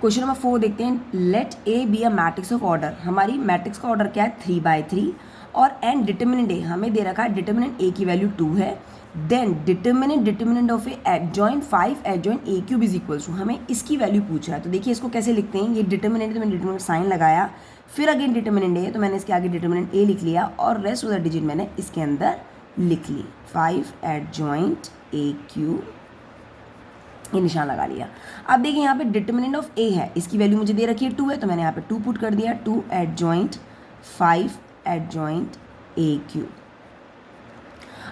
Question number 4 देखते हैं। Let A B a matrix of order. हमारी मैट्रिक्स का ऑर्डर क्या है 3/3 और एन डिटर्मिनेंट ए हमें दे रखा है, डिटर्मिनेंट ए की वैल्यू 2 है। Then determinant of A adjoint 5 adjoint A cube is equals to, हमें इसकी वैल्यू पूछ रहा है। तो देखिए इसको कैसे लिखते हैं, ये डिटर्मिनेंट तो मैंने डिटर्मिनेंट साइन लगाया, फिर अगेन डिटर्मिनेंट ए तो मैंने इसके आगे डिटर्मिनेंट ए लिख लिया और रेस्ट ऑफ द डिजिट मैंने इसके अंदर लिख ली 5 एडजॉइंट ए क्यूब, ये निशान लगा लिया। अब देखिए यहाँ पे डिटर्मिनेंट ऑफ ए है, इसकी वैल्यू मुझे दे रखी है 2 है, तो मैंने यहाँ पे 2 पुट कर दिया, 2 एडजॉइंट 5 एडजॉइंट ए क्यूब।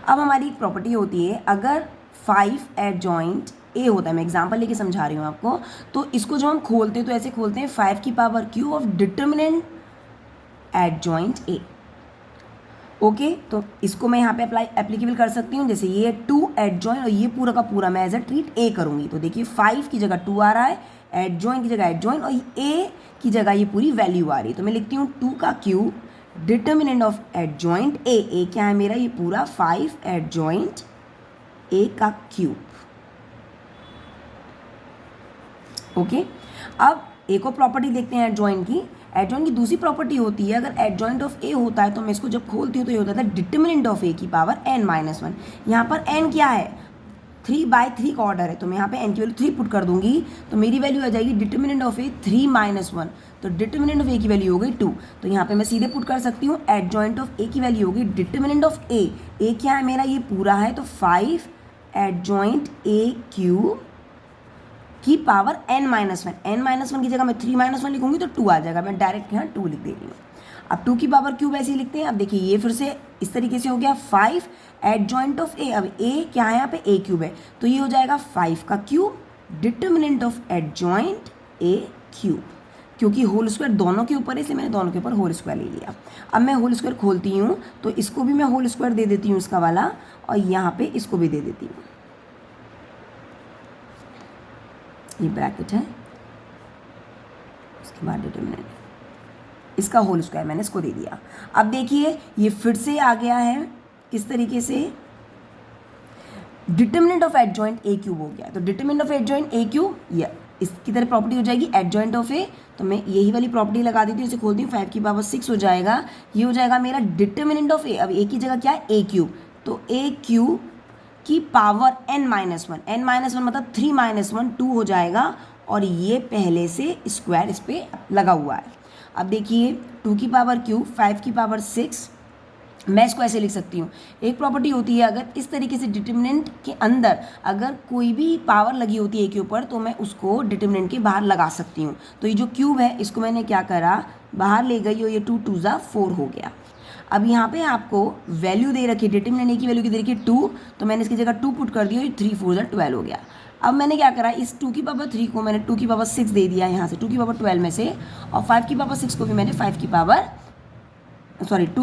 अब हमारी एक प्रॉपर्टी होती है, अगर 5 एडजॉइंट ए होता है, मैं एग्जांपल लेके समझा रही हूँ आपको, तो इसको जो हम खोलते हैं तो ऐसे खोलते हैं 5 की power Q of determinant adjoint A. Okay तो इसको मैं यहाँ पे एप्लीकेबल कर सकती हूँ, जैसे ये 2 एडजॉइंट और ये पूरा का पूरा मैं एज अ ट्रीट ए करूँगी। तो देखिए 5 की जगह 2 आ रहा है, एडजॉइंट की जगह एडजॉइंट और ए की जगह ये पूरी वैल्यू आ रही है। तो मैं लिखती हूँ 2 का cube determinant of adjoint A क्या है मेरा, ये पूरा 5 एडजॉइंट ए का क्यूब। ओके अब एक और प्रॉपर्टी देखते हैं एडजॉइंट की। एडजॉइंट की दूसरी प्रॉपर्टी होती है, अगर एडजॉइंट ऑफ ए होता है तो मैं इसको जब खोलती हूँ तो ये होता है डिटर्मिनेंट ऑफ ए की पावर n-1। यहाँ पर n क्या है, 3/3 का ऑर्डर है, तो मैं यहाँ पे n की वैल्यू 3 पुट कर दूंगी, तो मेरी वैल्यू आ जाएगी डिटर्मिनेंट ऑफ ए 3-1, तो डिटर्मिनेंट ऑफ ए की वैल्यू हो गई 2। तो यहाँ पे मैं सीधे पुट कर सकती हूँ एडजॉइंट ऑफ ए की वैल्यू होगी डिटर्मिनेंट ऑफ ए क्या है मेरा, ये पूरा है, तो 5 एडजॉइंट ए क्यूब की पावर n-1 की जगह मैं 3-1 लिखूंगी तो 2 आ जाएगा, मैं डायरेक्ट यहाँ 2 लिख दे रही हूँ। अब 2 की पावर क्यूब ऐसे ही लिखते हैं। अब देखिए ये फिर से इस तरीके से हो गया 5 एडजॉइंट ऑफ ए, अब ए क्या है यहाँ पे ए क्यूब है, तो ये हो जाएगा 5 का cube determinant of adjoint A cube, क्योंकि होल स्क्वायर दोनों के ऊपर है इसलिए मैंने दोनों के ऊपर होल स्क्वायर ले लिया। अब मैं होल स्क्वायर खोलती हूँ तो इसको भी मैं होल स्क्वायर दे देती हूँ इसका वाला, और यहाँ पे इसको भी दे देती हूँ, ये ब्रैकेट है, इसके बाद डिटर्मिनेंट, इसका होल स्क्वायर मैंने इसको दे दिया। अब देखिए ये फिर से आ गया है किस तरीके से, determinant of adjoint A cube हो गया, तो determinant of adjoint A cube या इसकी तरह प्रॉपर्टी हो जाएगी एडजॉइंट ऑफ ए, तो मैं यही वाली प्रॉपर्टी लगा देती हूँ, इसे खोलती हूँ 5 की पावर 6 हो जाएगा, ये हो जाएगा मेरा डिटर्मिनेंट ऑफ ए। अब ए की जगह क्या है ए क्यूब, तो ए क्यूब की पावर n-1 मतलब 3-1 2 हो जाएगा, और ये पहले से स्क्वायर इस पर लगा हुआ है। अब देखिए 2 की पावर क्यूब 5 की पावर 6, मैं इसको ऐसे लिख सकती हूँ। एक प्रॉपर्टी होती है, अगर इस तरीके से डिटर्मिनेंट के अंदर अगर कोई भी पावर लगी होती है ए के ऊपर, तो मैं उसको डिटर्मिनेंट के बाहर लगा सकती हूँ। तो ये जो क्यूब है इसको मैंने क्या करा, बाहर ले गई और ये 2 2 4 हो गया। अब यहाँ पे आपको वैल्यू दे रखी है, डिटर्मिनेंट ए की वैल्यू की दे रखी है 2, तो मैंने इसकी जगह 2 पुट कर दिया, 3 4 12 हो गया। अब मैंने क्या करा, इस 2 की पावर 3 को मैंने 2 की पावर 6 दे दिया यहाँ से 2 की पावर 12 में से, और 5 की पावर 6 को भी मैंने 2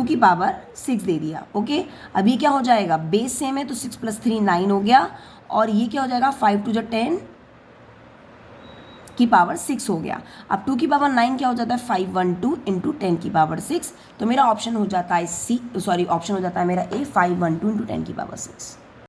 की पावर 6 दे दिया। ओके अब ये क्या हो जाएगा, बेस सेम है तो 6 + 3 9 हो गया, और ये क्या हो जाएगा 5 2 10 की पावर 6 हो गया। अब 2 की पावर 9 क्या हो जाता है 512 इंटू 10 की पावर 6, तो मेरा ऑप्शन हो जाता है ऑप्शन हो जाता है मेरा ए 512 इंटू 10 की पावर 6।